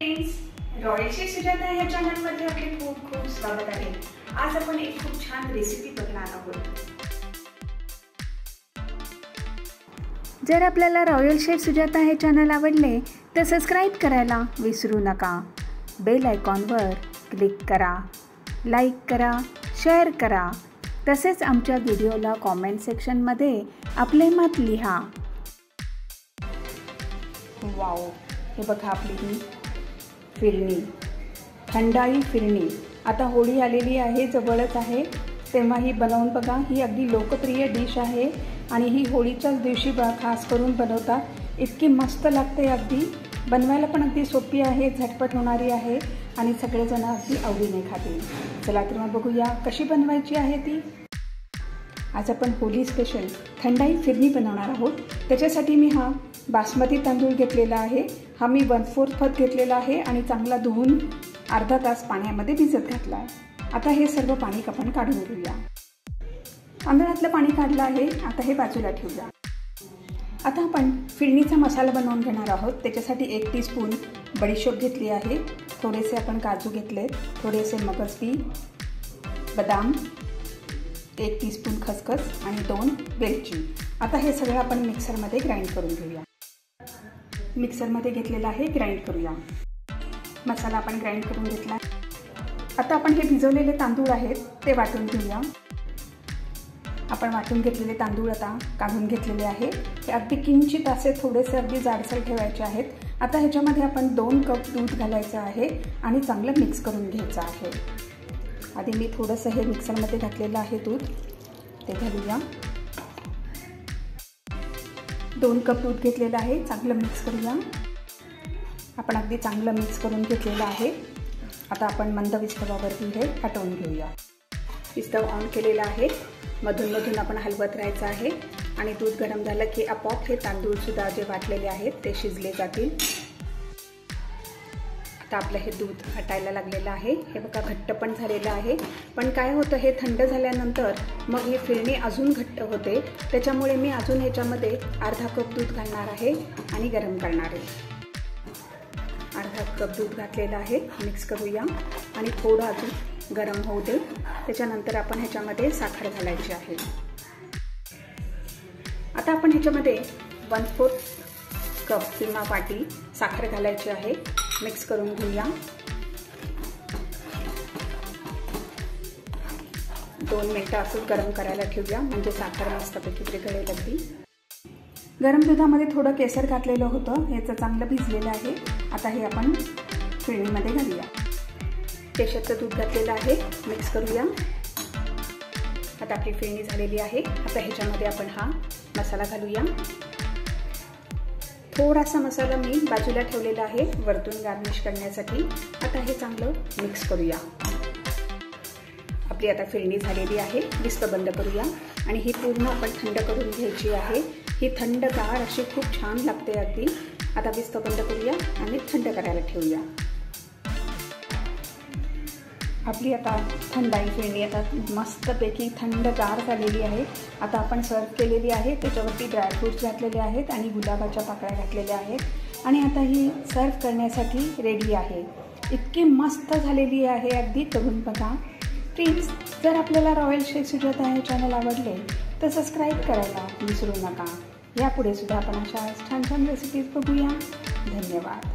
Friends, royal chef Sujata या चॅनलमध्ये आपले खूप खूप स्वागत आहे। आज आपण एक खूप छान रेसिपी बघणार आहोत। जर आपल्याला रॉयल शेफ सुजाता हे चॅनल आवडले तर सबस्क्राइब करायला विसरू नका। बेल आयकॉनवर क्लिक करा, लाईक करा, शेअर करा। तसेच आमच्या व्हिडिओला कमेंट सेक्शनमध्ये आपले मत लिहा। वाव, हे बघा आपली ही फिरणी, थंडाई फिरणी। आता होळी आलेली आहे, जवळच आहे, तेव्हा ही बनवून बघा। ही अगदी लोकप्रिय डिश आहे आणि ही होळीच्याच दिवशी खास करून बनवतात। इतकी मस्त लागते, अगदी बनवायला पण अगदी सोपी आहे, झटपट होणारी आहे आणि सगळेजण अगदी आवडीने खातील। चला तर मग बघूया कशी बनवायची आहे ती। आज आपण होळी स्पेशल थंडाई फिरणी बनवणार आहोत। त्याच्यासाठी मी हा बासमती तांदूळ घेतलेला आहे। हा मी 1/4 पत घेतलेला आहे आणि चांगला धुवून अर्धा तास पाण्यामध्ये भिजत घातला आहे। आता हे सर्व पाणी आपण काढून घेऊया। तांदळातलं पाणी काढलं आहे, आता हे बाजूला ठेवूया। आता आपण फिरणीचा मसाला बनवून घेणार आहोत। त्याच्यासाठी 1 टीस्पून बडीशोप घेतली आहे, थोडेसे आपण काजू घेतले, थोडेसे मगजबी, बदाम, 1 टीस्पून खसखस आणि 2 वेलची। आता हे सगळं आपण मिक्सरमध्ये ग्राइंड करून घेऊया। मिक्सरमध्ये घेतलेला आहे, ग्राइंड करूया। मसाला आपण ग्राइंड करून घेतला। आता आपण हे भिजवलेले तांदूळ आहेत ते वाटून घेऊया। आपण वाटून घेतलेले तांदूळ आता काढून घेतलेले आहे। हे अगदी किंचित असे थोडेसे अगदी जाडसर ठेवायचे आहेत। आता ह्याच्यामध्ये आपण 2 कप दूध घालायचं आहे आणि चांगलं मिक्स करून घ्यायचं आहे। आधी मी थोडंसं हे मिक्सरमध्ये घातलेलं आहे दूध, ते घालूया। 2 कप दूध घेतलेलं आहे, चांगलं मिक्स करूया। आपण अगदी चांगलं मिक्स करून घेतलेलं आहे। आता आपण मंद विस्तवावरती हे हटवून घेऊया। विस्तव ऑन केलेला आहे, मधून मधून आपण हलवत राहायचं आहे आणि दूध गरम झालं की आपोआप हे तांदूळ सुद्धा जे वाटलेले आहेत ते शिजले जातील। आता आपलं हे दूध हटायला लागलेलं आहे। हे बघा घट्ट पण झालेलं आहे, पण काय होतं, हे थंड झाल्यानंतर मग ही फिरणी अजून घट्ट होते। त्याच्यामुळे मी अजून ह्याच्यामध्ये अर्धा कप दूध घालणार आहे आणि गरम करणार आहे। अर्धा कप दूध घातलेलं आहे, मिक्स करूया आणि थोडं अजून गरम होऊ दे। त्याच्यानंतर आपण ह्याच्यामध्ये साखर घालायची आहे। आता आपण ह्याच्यामध्ये 1/4 कप किंवा वाटी साखर घालायची आहे, मिक्स करून घेऊया। 2 मिनिटं असं गरम करायला ठेवूया, म्हणजे साखर मस्तपैकी विरघळेल अगदी। गरम दुधामध्ये थोडं केसर घातलेलं होतं, ह्याचं चांगलं भिजलेलं आहे। आता हे आपण फिरणीमध्ये घालूया। केशरचं दूध घातलेलं आहे, मिक्स करूया। आता आपली फिरणी झालेली आहे। आता ह्याच्यामध्ये आपण हा मसाला घालूया। थोडासा मसाला मी बाजूला ठेवलेला आहे वरतून गार्निश करण्यासाठी। आता हे चांगलं मिक्स करूया। आपली आता फिरणी झालेली आहे, विस्तव बंद करूया आणि ही पूर्ण आपण थंड करून घ्यायची आहे। ही थंडगार अशी खूप छान लागते अगदी। आता विस्तव बंद करूया आणि थंड करायला ठेवूया। आपली आता थंडाई फिरणी आता मस्तपैकी थंडगार झालेली आहे। आता आपण सर्व केलेली आहे, त्याच्यावरती ड्रायफ्रूट्स घातलेले आहेत आणि गुलाबाच्या पाकळ्या घातलेल्या आहेत आणि आता ही सर्व करण्यासाठी रेडी आहे। इतकी मस्त झालेली आहे, अगदी करून बघा। प्लीज, जर आपल्याला रॉयल शेफ सुजाता हे चॅनल आवडले तर सबस्क्राईब करायला विसरू नका। यापुढे सुद्धा आपण अशा छान छान रेसिपीज बघूया। धन्यवाद।